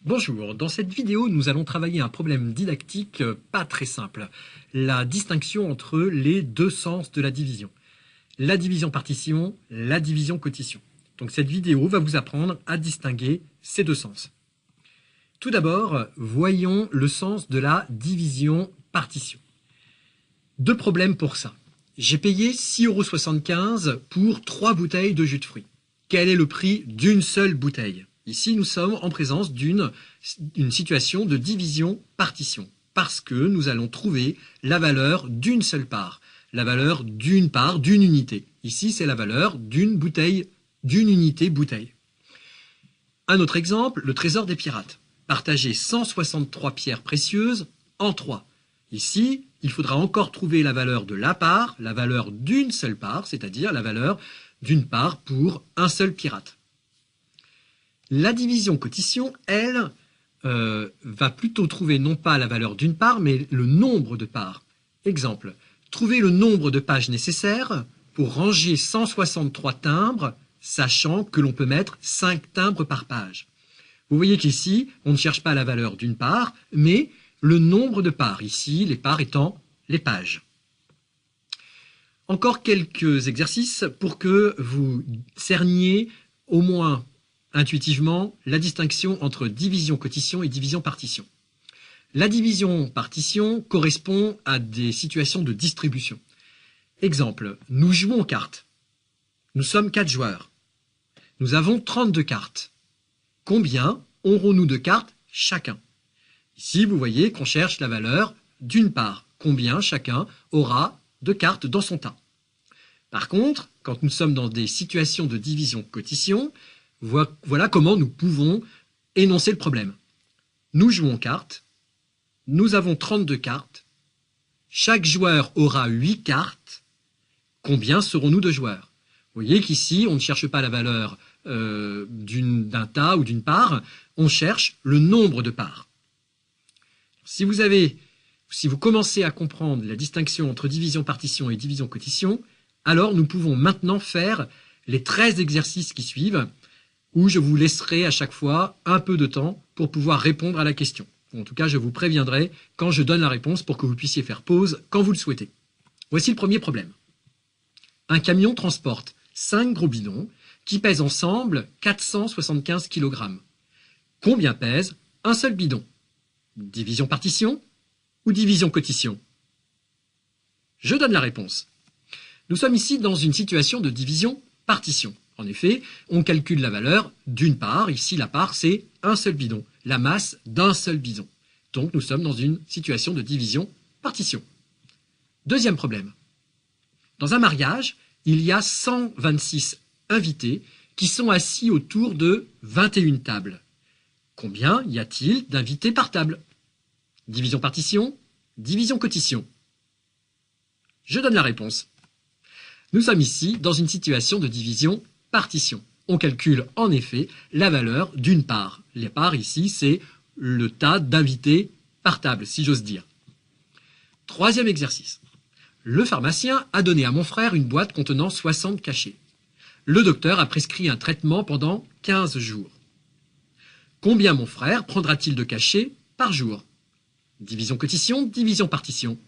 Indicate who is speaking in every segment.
Speaker 1: Bonjour, dans cette vidéo, nous allons travailler un problème didactique pas très simple. La distinction entre les deux sens de la division. La division partition, la division quotition. Donc cette vidéo va vous apprendre à distinguer ces deux sens. Tout d'abord, voyons le sens de la division partition. Deux problèmes pour ça. J'ai payé 6,75 € pour 3 bouteilles de jus de fruits. Quel est le prix d'une seule bouteille ? Ici, nous sommes en présence d'une situation de division-partition, parce que nous allons trouver la valeur d'une seule part, la valeur d'une part, d'une unité. Ici, c'est la valeur d'une bouteille, d'une unité bouteille. Un autre exemple, le trésor des pirates. Partager 163 pierres précieuses en 3. Ici, il faudra encore trouver la valeur de la part, la valeur d'une seule part, c'est-à-dire la valeur d'une part pour un seul pirate. La division quotition, elle, va plutôt trouver non pas la valeur d'une part, mais le nombre de parts. Exemple, trouver le nombre de pages nécessaires pour ranger 163 timbres, sachant que l'on peut mettre 5 timbres par page. Vous voyez qu'ici, on ne cherche pas la valeur d'une part, mais le nombre de parts. Ici, les parts étant les pages. Encore quelques exercices pour que vous cerniez au moins intuitivement la distinction entre division-quotition et division-partition. La division-partition correspond à des situations de distribution. Exemple, nous jouons aux cartes. Nous sommes 4 joueurs. Nous avons 32 cartes. Combien aurons-nous de cartes chacun? Ici, vous voyez qu'on cherche la valeur d'une part. Combien chacun aura de cartes dans son tas. Par contre, quand nous sommes dans des situations de division-quotition, voilà comment nous pouvons énoncer le problème. Nous jouons cartes, nous avons 32 cartes, chaque joueur aura 8 cartes, combien serons-nous de joueurs? Vous voyez qu'ici, on ne cherche pas la valeur d'un tas ou d'une part, on cherche le nombre de parts. Si vous commencez à comprendre la distinction entre division-partition et division-quotition, alors nous pouvons maintenant faire les 13 exercices qui suivent, où je vous laisserai à chaque fois un peu de temps pour pouvoir répondre à la question. En tout cas, je vous préviendrai quand je donne la réponse pour que vous puissiez faire pause quand vous le souhaitez. Voici le premier problème. Un camion transporte 5 gros bidons qui pèsent ensemble 475 kg. Combien pèse un seul bidon? Division-partition ou division-quotition? Je donne la réponse. Nous sommes ici dans une situation de division-partition. En effet, on calcule la valeur d'une part. Ici, la part, c'est un seul bidon, la masse d'un seul bidon. Donc, nous sommes dans une situation de division-partition. Deuxième problème. Dans un mariage, il y a 126 invités qui sont assis autour de 21 tables. Combien y a-t-il d'invités par table? Division-partition, division-quotition. Je donne la réponse. Nous sommes ici dans une situation de division-partition. On calcule en effet la valeur d'une part. Les parts ici, c'est le tas d'invités par table, si j'ose dire. Troisième exercice. Le pharmacien a donné à mon frère une boîte contenant 60 cachets. Le docteur a prescrit un traitement pendant 15 jours. Combien mon frère prendra-t-il de cachets par jour? Division-quotition, division-partition.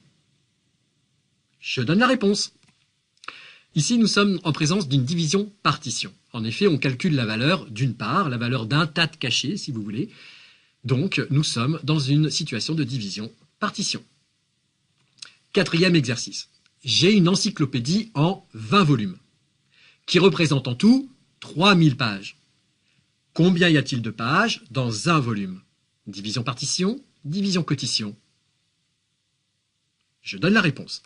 Speaker 1: Je donne la réponse. Ici, nous sommes en présence d'une division-partition. En effet, on calcule la valeur d'une part, la valeur d'un tas de cachets, si vous voulez. Donc, nous sommes dans une situation de division-partition. Quatrième exercice. J'ai une encyclopédie en 20 volumes, qui représente en tout 3000 pages. Combien y a-t-il de pages dans un volume? Division-partition, division-quotition. Je donne la réponse.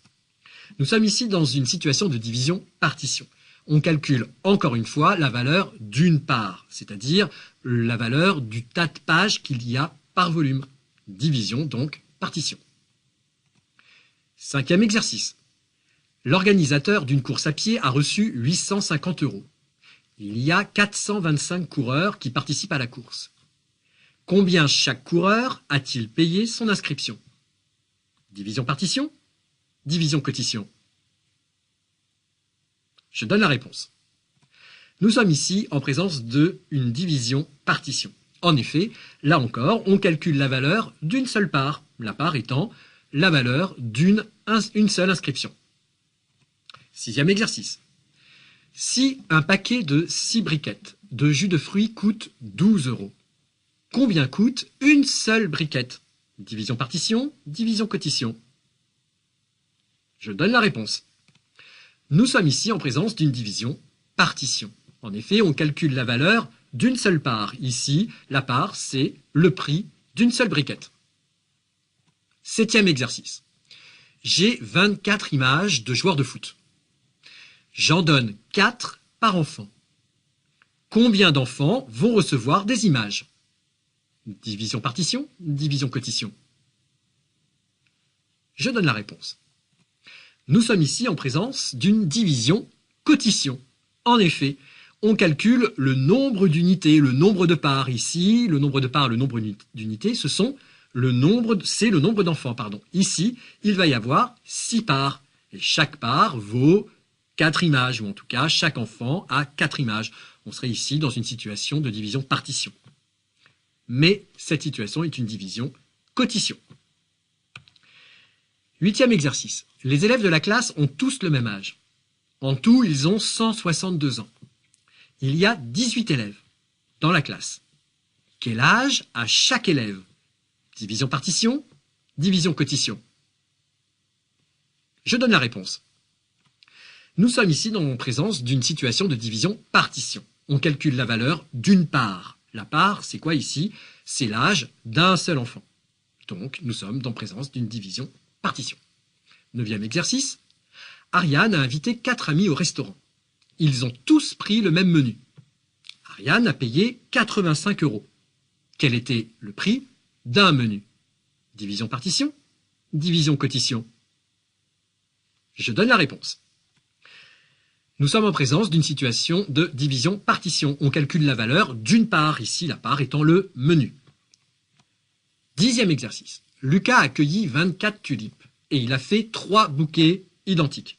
Speaker 1: Nous sommes ici dans une situation de division-partition. On calcule encore une fois la valeur d'une part, c'est-à-dire la valeur du tas de pages qu'il y a par volume. Division, donc partition. Cinquième exercice. L'organisateur d'une course à pied a reçu 850 €. Il y a 425 coureurs qui participent à la course. Combien chaque coureur a-t-il payé son inscription? Division-partition, division-quotition. Je donne la réponse. Nous sommes ici en présence d'une division-partition. En effet, là encore, on calcule la valeur d'une seule part, la part étant la valeur d'une seule inscription. Sixième exercice. Si un paquet de 6 briquettes de jus de fruits coûte 12 €, combien coûte une seule briquette? Division partition, division quotient. Je donne la réponse. Nous sommes ici en présence d'une division partition. En effet, on calcule la valeur d'une seule part. Ici, la part, c'est le prix d'une seule briquette. Septième exercice. J'ai 24 images de joueurs de foot. J'en donne 4 par enfant. Combien d'enfants vont recevoir des images? Division partition, division quotient. Je donne la réponse. Nous sommes ici en présence d'une division quotient. En effet, on calcule le nombre d'unités, le nombre de parts. Ici, le nombre de parts, le nombre d'unités, c'est le nombre d'enfants. Ici, il va y avoir 6 parts. Et chaque part vaut 4 images, ou en tout cas, chaque enfant a 4 images. On serait ici dans une situation de division partition. Mais cette situation est une division quotient. Huitième exercice. Les élèves de la classe ont tous le même âge. En tout, ils ont 162 ans. Il y a 18 élèves dans la classe. Quel âge a chaque élève? Division partition, division quotient. Je donne la réponse. Nous sommes ici en présence d'une situation de division partition. On calcule la valeur d'une part. La part, c'est quoi ici? C'est l'âge d'un seul enfant. Donc, nous sommes en présence d'une division partition. Neuvième exercice. Ariane a invité 4 amis au restaurant. Ils ont tous pris le même menu. Ariane a payé 85 €. Quel était le prix d'un menu? Division partition, division quotient. Je donne la réponse. Nous sommes en présence d'une situation de division partition. On calcule la valeur d'une part, ici la part étant le menu. Dixième exercice. Lucas a cueilli 24 tulipes et il a fait 3 bouquets identiques.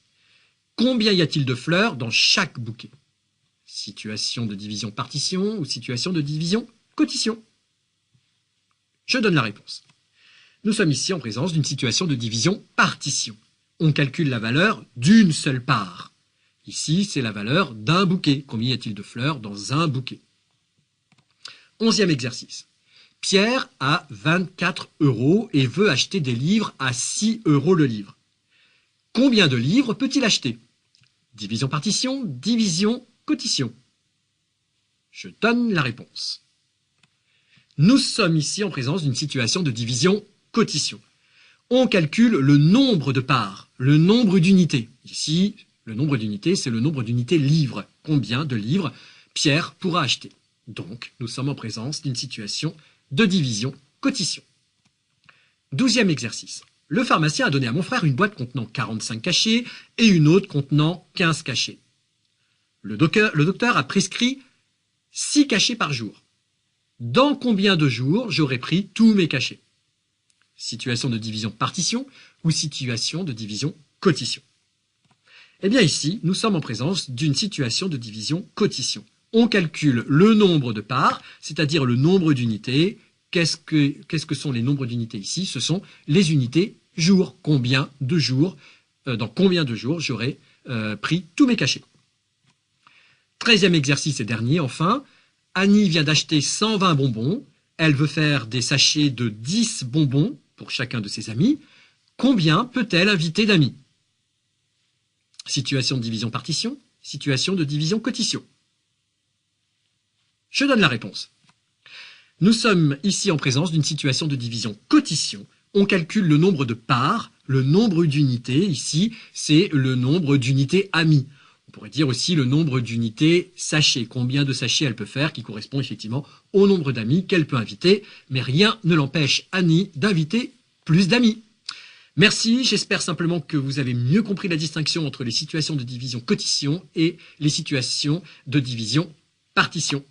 Speaker 1: Combien y a-t-il de fleurs dans chaque bouquet? Situation de division partition ou situation de division quotient? Je donne la réponse. Nous sommes ici en présence d'une situation de division partition. On calcule la valeur d'une seule part. Ici, c'est la valeur d'un bouquet. Combien y a-t-il de fleurs dans un bouquet? Onzième exercice. Pierre a 24 € et veut acheter des livres à 6 € le livre. Combien de livres peut-il acheter? Division partition, division quotient. Je donne la réponse. Nous sommes ici en présence d'une situation de division quotient. On calcule le nombre de parts, le nombre d'unités. Ici, le nombre d'unités, c'est le nombre d'unités livres. Combien de livres Pierre pourra acheter? Donc, nous sommes en présence d'une situation de division quotient. 12e exercice. Le pharmacien a donné à mon frère une boîte contenant 45 cachets et une autre contenant 15 cachets. Le docteur a prescrit 6 cachets par jour. Dans combien de jours j'aurai pris tous mes cachets? Situation de division partition ou situation de division quotient? Eh bien ici, nous sommes en présence d'une situation de division quotient. On calcule le nombre de parts, c'est-à-dire le nombre d'unités. Qu'est-ce que sont les nombres d'unités ici? Ce sont les unités jours. Combien de jours, dans combien de jours j'aurai pris tous mes cachets? 13e exercice et dernier, enfin. Annie vient d'acheter 120 bonbons. Elle veut faire des sachets de 10 bonbons pour chacun de ses amis. Combien peut-elle inviter d'amis? Situation de division partition, situation de division quotient. Je donne la réponse. Nous sommes ici en présence d'une situation de division quotient. On calcule le nombre de parts, le nombre d'unités. Ici, c'est le nombre d'unités amis. On pourrait dire aussi le nombre d'unités sachets. Combien de sachets elle peut faire, qui correspond effectivement au nombre d'amis qu'elle peut inviter. Mais rien ne l'empêche, Annie, d'inviter plus d'amis. Merci, j'espère simplement que vous avez mieux compris la distinction entre les situations de division quotient et les situations de division partition.